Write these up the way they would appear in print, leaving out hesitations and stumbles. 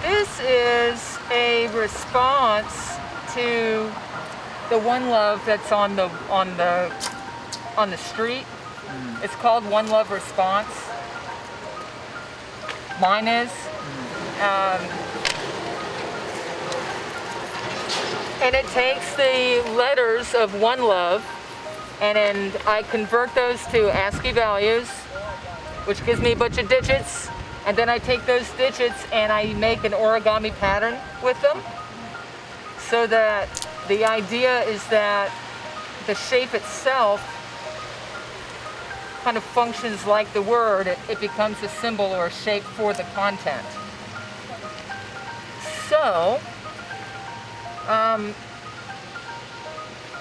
This is a response to the One Love that's on the street. It's called One Love Response. Mine is. And it takes the letters of One Love and I convert those to ASCII values, which gives me a bunch of digits. And then I take those digits and I make an origami pattern with them. So that the idea is that the shape itself kind of functions like the word. It becomes a symbol or a shape for the content. So,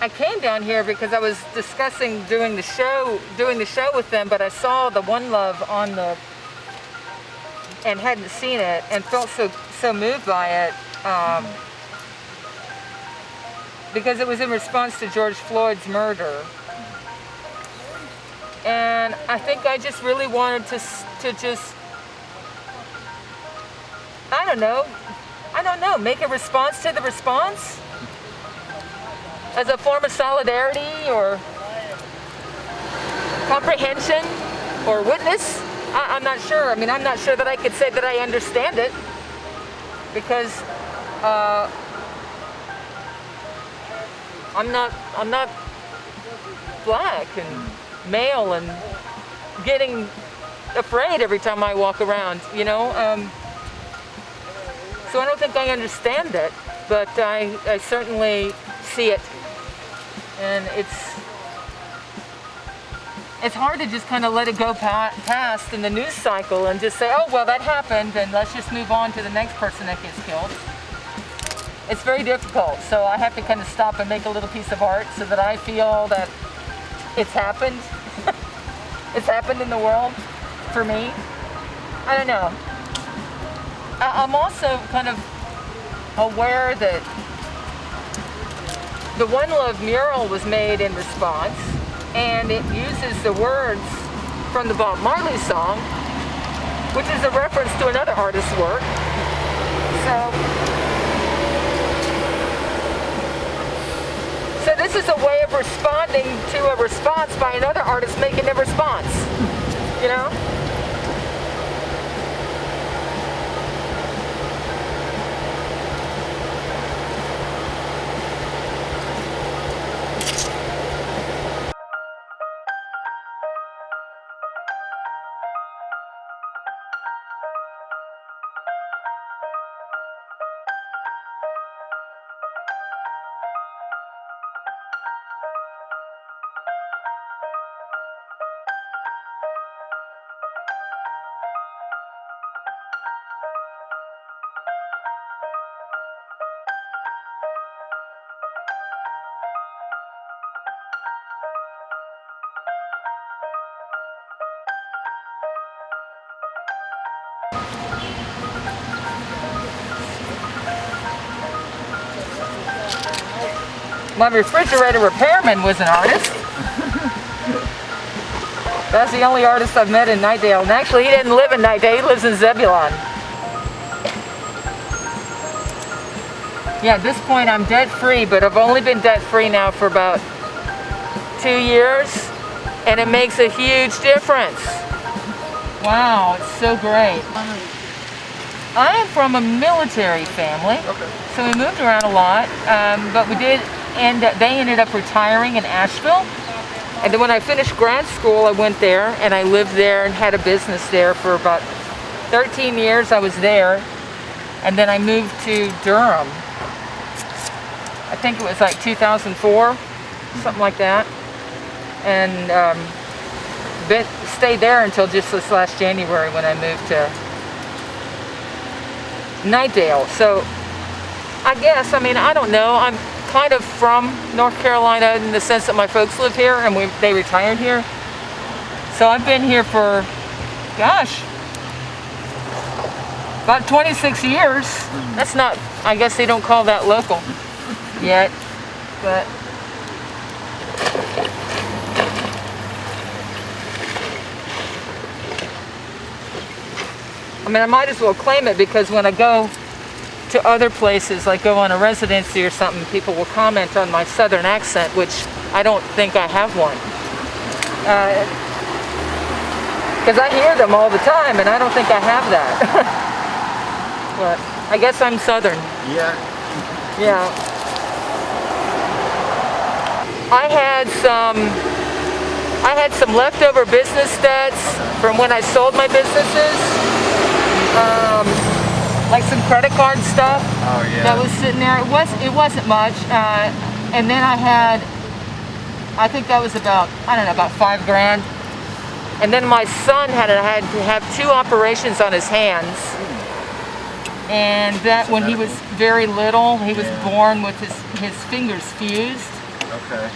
I came down here because I was discussing doing the show with them, but I saw the One Love on the and hadn't seen it and felt so moved by it because it was in response to George Floyd's murder. And I think I just really wanted to just, I don't know, make a response to the response as a form of solidarity or comprehension or witness. I'm not sure. I mean, I'm not sure that I could say that I understand it because I'm not black and male and getting afraid every time I walk around, you know. So I don't think I understand it, but I certainly see it, and it's hard to just kind of let it go past in the news cycle and just say, oh, well, that happened, and let's just move on to the next person that gets killed. It's very difficult, so I have to kind of stop and make a little piece of art so that I feel that it's happened. It's happened in the world for me. I don't know. I'm also kind of aware that the One Love mural was made in response, and it uses the words from the Bob Marley song, which is a reference to another artist's work. So this is a way of responding to a response by another artist making a response, you know? My refrigerator repairman was an artist. That's the only artist I've met in Nightdale. And actually, he didn't live in Nightdale, he lives in Zebulon. Yeah, at this point I'm debt free, but I've only been debt free now for about 2 years, and it makes a huge difference. Wow, it's so great. I am from a military family, so we moved around a lot, but they ended up retiring in Asheville. And then when I finished grad school, I went there and I lived there and had a business there for about 13 years. I was there, and then I moved to Durham. I think it was like 2004, something like that. And stayed there until just this last January when I moved to Nightdale. So I guess, I mean, I don't know. I'm kind of from North Carolina in the sense that my folks live here and they retired here. So I've been here for, gosh, about 26 years. That's not, I guess they don't call that local yet, but. I mean, I might as well claim it because when I go to other places, like go on a residency or something, people will comment on my southern accent, which I don't think I have one. Because I hear them all the time, and I don't think I have that. But I guess I'm southern. Yeah. Yeah. I had some leftover business debts from when I sold my businesses. Like some credit card stuff. Oh yeah. That was sitting there. It wasn't much. And then I think that was about, I don't know, about $5,000. And then my son had to have 2 operations on his hands. And that when he was very little, he was born with his fingers fused. Okay.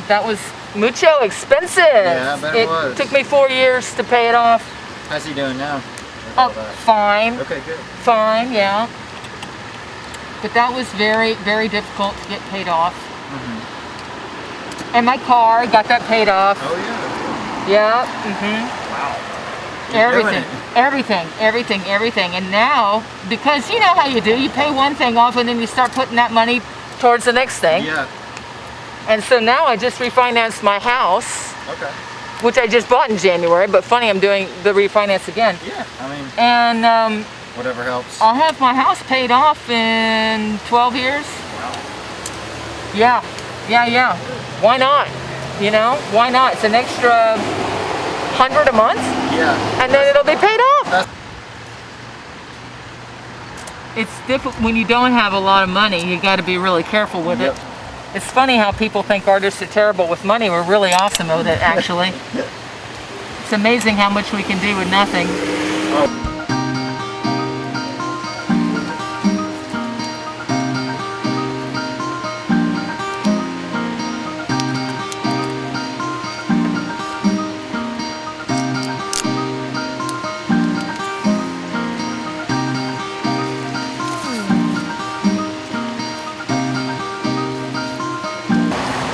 That was mucho expensive. Yeah, I bet it was. It took me 4 years to pay it off. How's he doing now? Oh, fine. Okay, good. Fine, yeah. But that was very, very difficult to get paid off. And my car, got that paid off. Oh yeah. Yeah. Wow. Everything. And now, because you know how you do, you pay one thing off and then you start putting that money towards the next thing. Yeah. And so now I just refinanced my house. Okay. Which I just bought in January, but funny, I'm doing the refinance again. Yeah, I mean. And whatever helps. I'll have my house paid off in 12 years. Wow. Yeah. Why not? You know, why not? It's an extra $100 a month. Yeah. And then it'll be paid off. It's difficult when you don't have a lot of money. You got to be really careful with it. It's funny how people think artists are terrible with money. We're really awesome with it, actually. It's amazing how much we can do with nothing.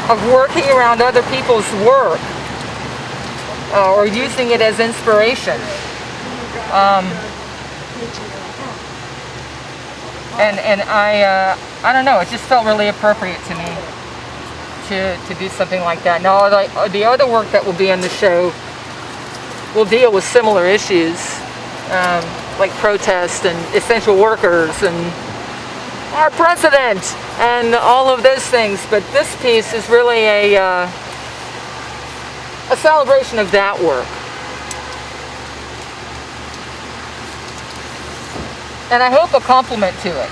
Of working around other people's work or using it as inspiration. And I don't know, it just felt really appropriate to me to do something like that. Now, the other work that will be on the show will deal with similar issues, like protest and essential workers and our president and all of those things, but this piece is really a celebration of that work. And I hope a compliment to it.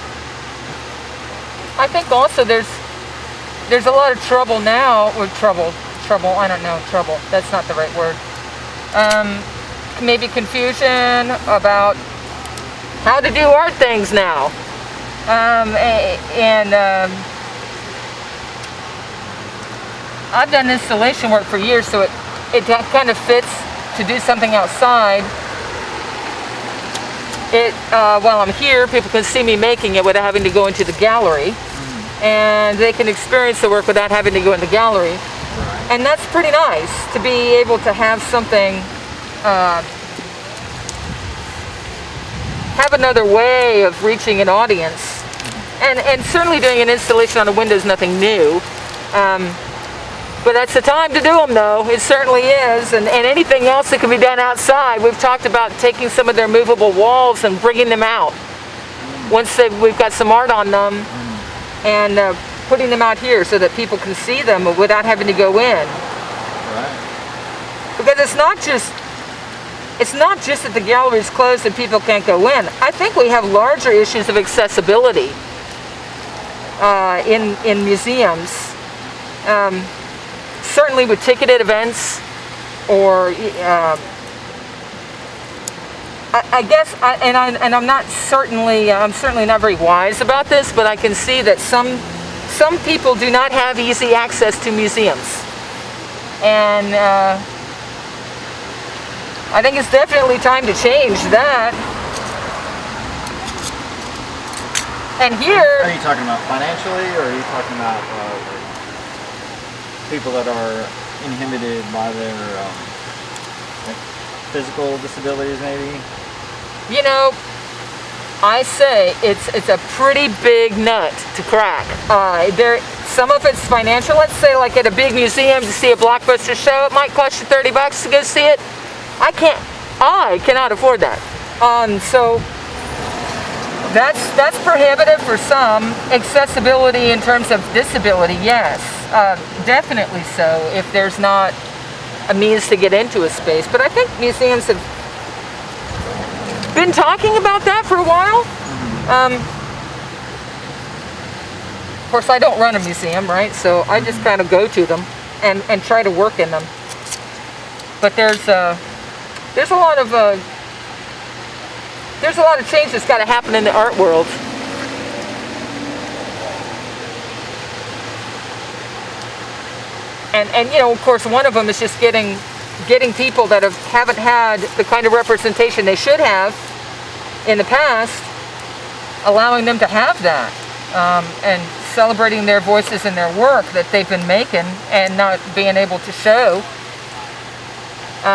I think also there's a lot of trouble now, or trouble, I don't know, trouble, that's not the right word. Maybe confusion about how to do art things now. I've done installation work for years, so it kind of fits to do something outside. While I'm here, people can see me making it without having to go into the gallery, and they can experience the work without having to go in the gallery. And that's pretty nice, to be able to have something, have another way of reaching an audience. And certainly doing an installation on a window is nothing new. But that's the time to do them, though. It certainly is. And anything else that can be done outside. We've talked about taking some of their movable walls and bringing them out. Once we've got some art on them, and putting them out here so that people can see them without having to go in. Right. Because it's not just that the gallery is closed and people can't go in. I think we have larger issues of accessibility in museums. Certainly with ticketed events, or I guess, I'm not certainly, I'm certainly not very wise about this, but I can see that some people do not have easy access to museums, and I think it's definitely time to change that. And here, Are you talking about financially, or are you talking about people that are inhibited by their like physical disabilities, maybe? you know, I say it's a pretty big nut to crack. Some of it's financial. Let's say, like at a big museum, to see a blockbuster show, it might cost you $30 to go see it. I cannot afford that. So that's prohibitive for some. Accessibility in terms of disability, yes, definitely so. If there's not a means to get into a space, but I think museums have been talking about that for a while. Of course, I don't run a museum, right? So I just kind of go to them and try to work in them. But there's a lot of change that's got to happen in the art world. And you know, of course, one of them is just getting people that haven't had the kind of representation they should have in the past, allowing them to have that, and celebrating their voices and their work that they've been making and not being able to show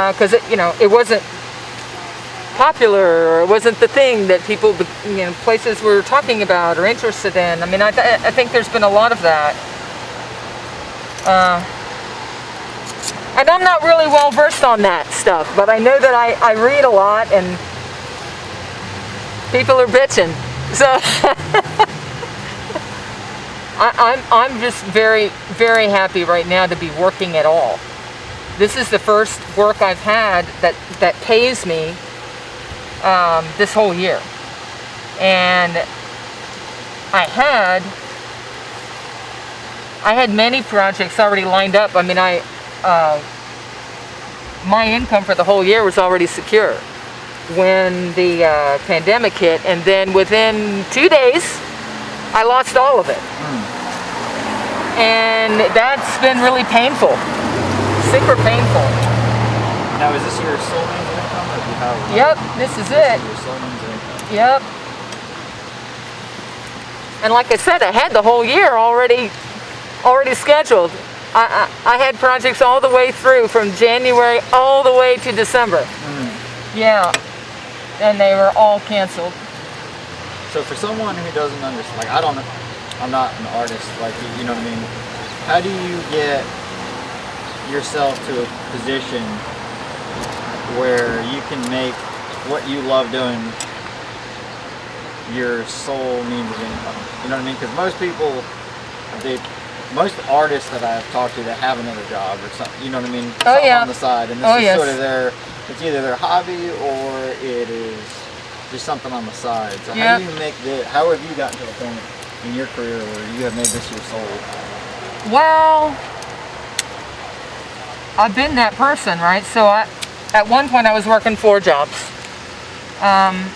because it wasn't popular, or it wasn't the thing that people, places were talking about or interested in. I mean, I think there's been a lot of that. And I'm not really well versed on that stuff, but I know that I read a lot, and people are bitching. So I'm just very, very happy right now to be working at all. This is the first work I've had that pays me this whole year, and I had many projects already lined up. I mean, my income for the whole year was already secure when the pandemic hit, and then within 2 days I lost all of it. And that's been really painful, super painful. Now, is this your sole means of income, or do you have? Yep, this is it. Your sole means of income. Yep. And like I said, I had the whole year already scheduled. I had projects all the way through, from January all the way to December. Yeah, and they were all canceled. So for someone who doesn't understand, like I'm not an artist, like, you know what I mean? How do you get yourself to a position where you can make what you love doing your sole means of income? You know what I mean? Because most people, most artists that I've talked to that have another job or something, you know what I mean? Something on the side, and this is sort of it's either their hobby or it is just something on the side. So how do you make this? How have you gotten to the point in your career where you have made this your soul? Well, I've been that person, right? So at one point I was working 4 jobs, and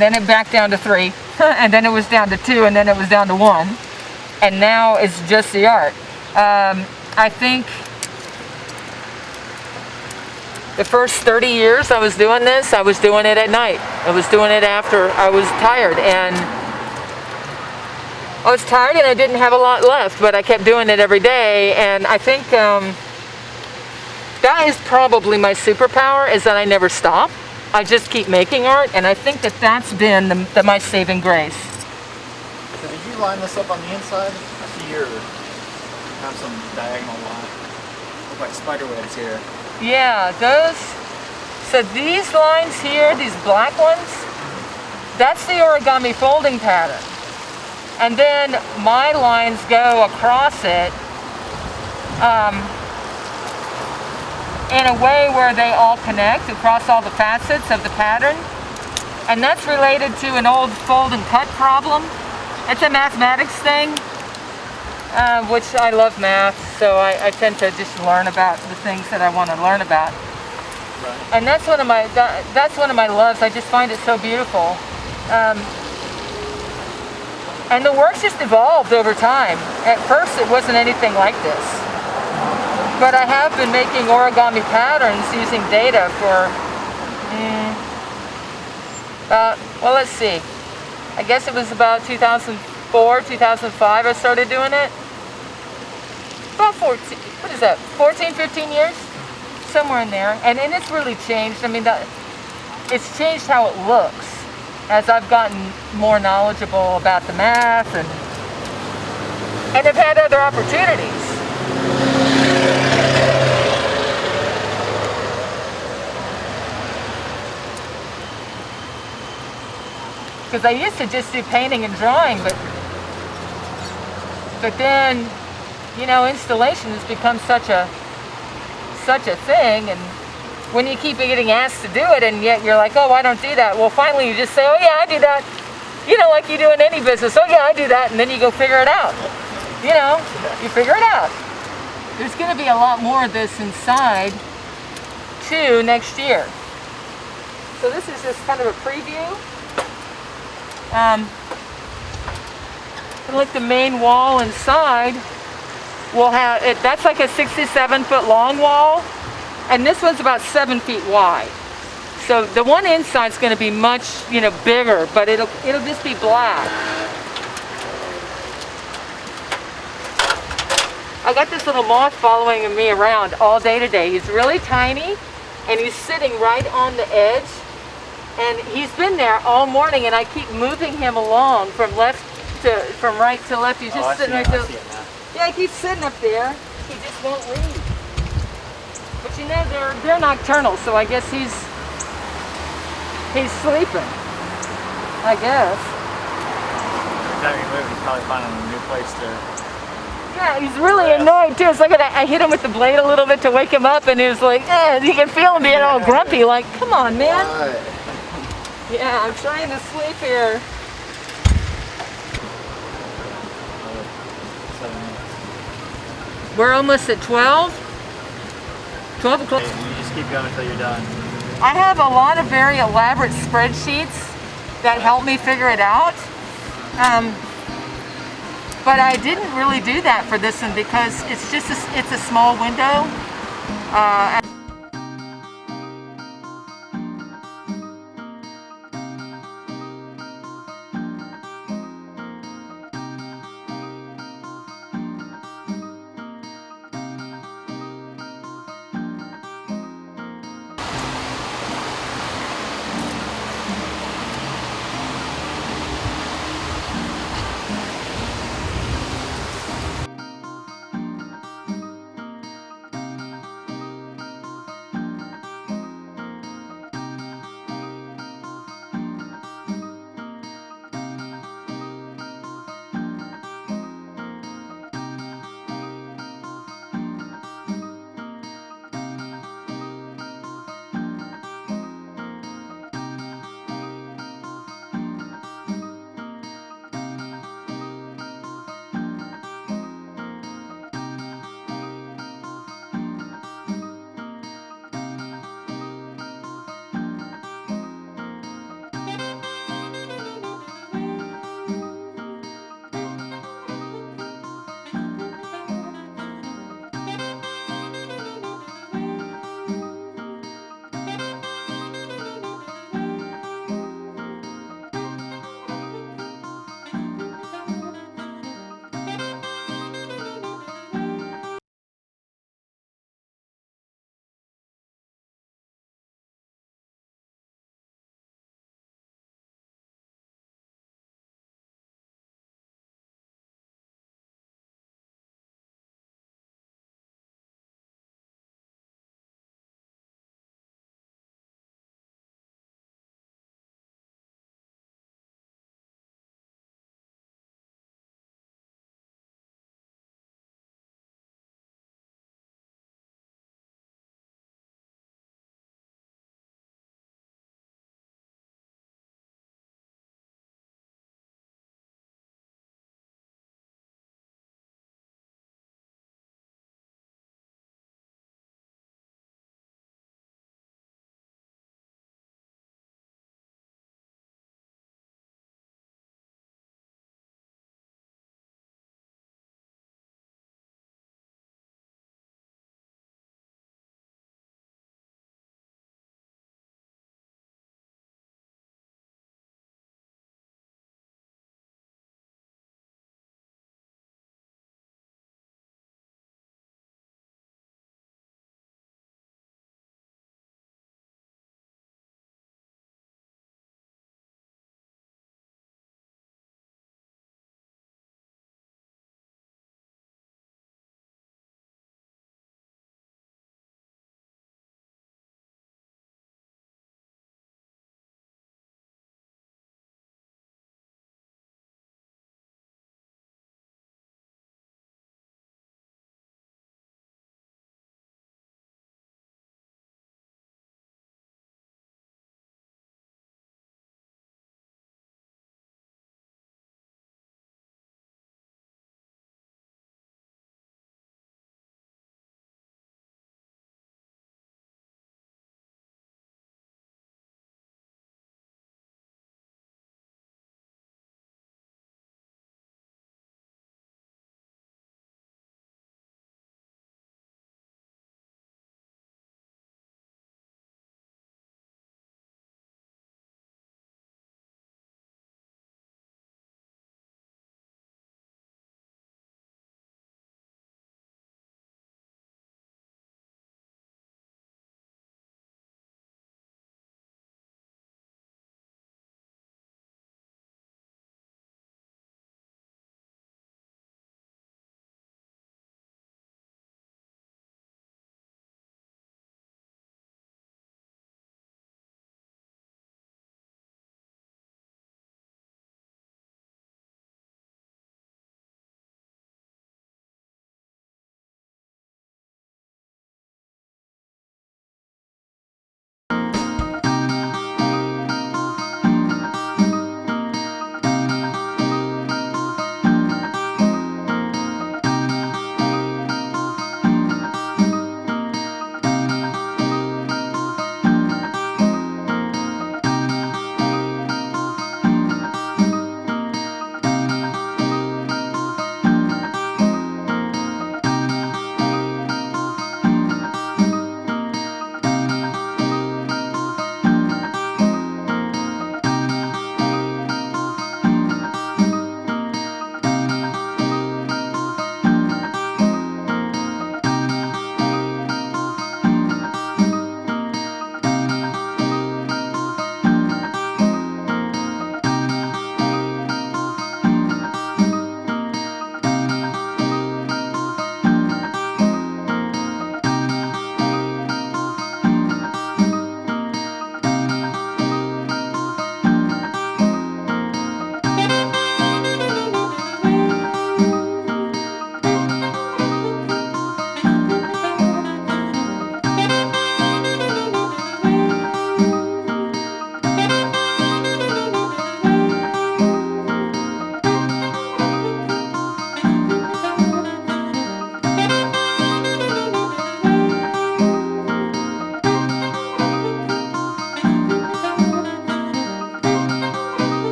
then it backed down to 3, and then it was down to 2, and then it was down to 1, and now it's just the art. I think the first 30 years I was doing this, I was doing it at night. I was doing it after I was tired, and I didn't have a lot left, but I kept doing it every day, and I think that is probably my superpower, is that I never stop. I just keep making art, and I think that's been my saving grace. So did you line this up on the inside? I see you have some diagonal line. Look like spider webs here. Yeah, so these lines here, these black ones, that's the origami folding pattern. And then my lines go across it in a way where they all connect across all the facets of the pattern. And that's related to an old fold and cut problem. It's a mathematics thing. which I love math, so I tend to just learn about the things that I want to learn about. Right. And that's one of my loves. I just find it so beautiful. And the work's just evolved over time. At first it wasn't anything like this. But I have been making origami patterns using data for, well, let's see. I guess it was about 2004, 2005 I started doing it. About 14, what is that, 14, 15 years? Somewhere in there. And it's really changed. I mean, it's changed how it looks as I've gotten more knowledgeable about the math and I've had other opportunities. Because I used to just do painting and drawing, but then, you know, installation has become such a thing, and when you keep getting asked to do it and yet you're like, oh, I don't do that. Well, finally you just say, oh yeah, I do that. You know, like you do in any business. Oh yeah, I do that, and then you go figure it out. You know, you figure it out. There's going to be a lot more of this inside too next year. So this is just kind of a preview. And like the main wall inside will have it. That's like a 67-foot long wall, and this one's about 7 feet wide. So the one inside is going to be much, you know, bigger, but it'll just be black. I got this little moth following me around all day today. He's really tiny, and he's sitting right on the edge. And he's been there all morning, and I keep moving him along from right to left. He's just sitting right there. Yeah, he keeps sitting up there. He just won't leave. But you know, they're nocturnal, so I guess he's sleeping. I guess. Every time you move, he's probably finding a new place to. Yeah, he's really annoyed too. It's like I hit him with the blade a little bit to wake him up, and he was like, you can feel him being all grumpy. Like, come on, man. Yeah, I'm trying to sleep here. We're almost at 12. 12 o'clock. You just keep going until you're done. I have a lot of very elaborate spreadsheets that help me figure it out. But I didn't really do that for this one because it's just it's a small window.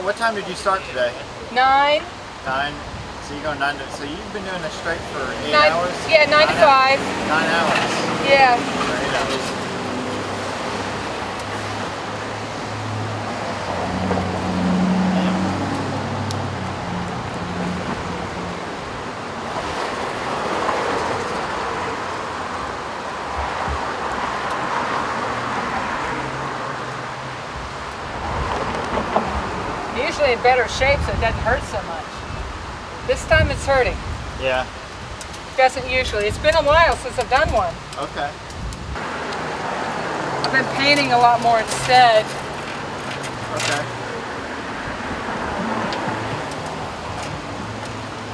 What time did you start today? 9. 9. So you go 9 to, so you've been doing this straight for 8 9, hours? yeah, 9 to 5. 9 hours. Yeah. For 8 hours. Usually in better shape so it doesn't hurt so much. This time it's hurting. Yeah. It doesn't usually. It's been a while since I've done one. Okay. I've been painting a lot more instead. Okay.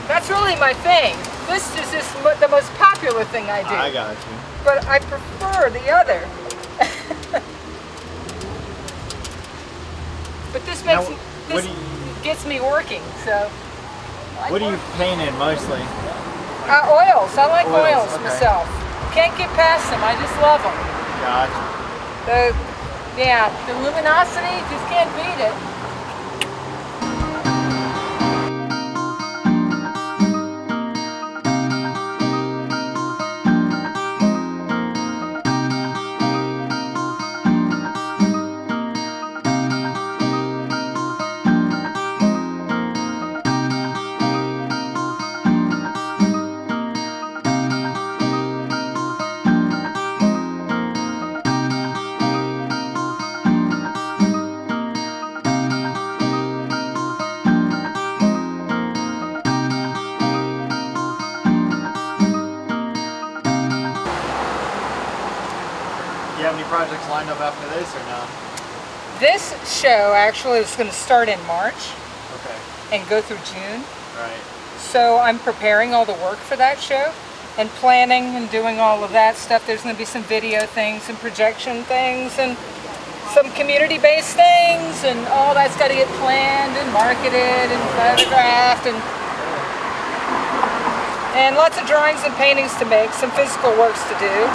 That's really my thing. This is just the most popular thing I do. I got you. But I prefer the other. But this makes gets me working, so. What do you paint in mostly? Oils. I like oils okay. myself. Can't get past them. I just love them. Gotcha. The luminosity, just can't beat it. Do you have any projects lined up after this or no? This show actually is going to start in March Okay. and go through June. Right. So I'm preparing all the work for that show and planning and doing all of that stuff. There's going to be some video things and projection things and some community-based things, and all that's got to get planned and marketed and photographed and lots of drawings and paintings to make, some physical works to do,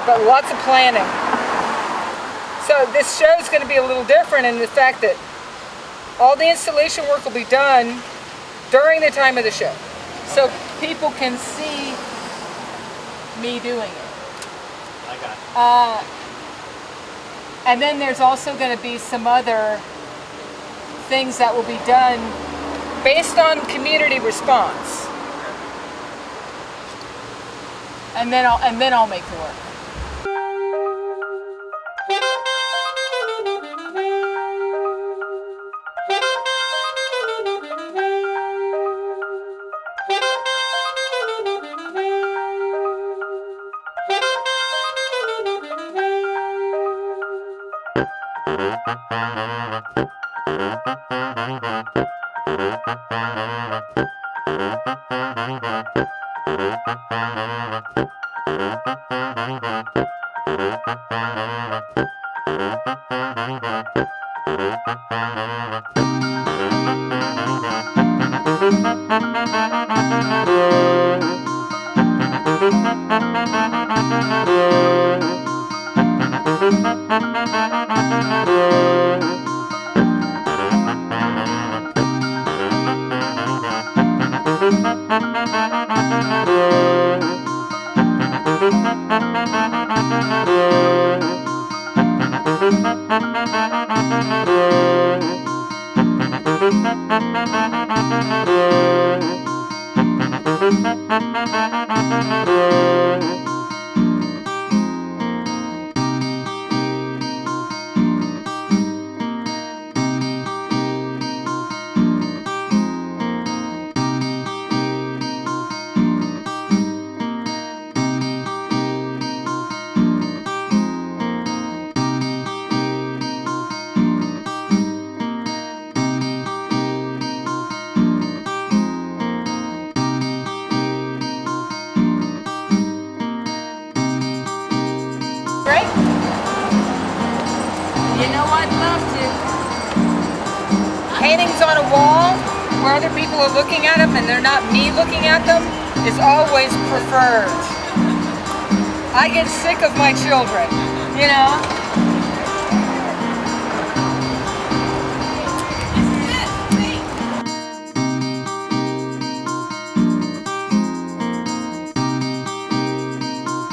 but lots of planning. So this show is going to be a little different in the fact that all the installation work will be done during the time of the show, so people can see me doing it. I got it. And then there's also going to be some other things that will be done based on community response. And then I'll make the work. Great. You know I'd love to. Paintings on a wall where other people are looking at them and they're not me looking at them is always preferred. I get sick of my children, you know?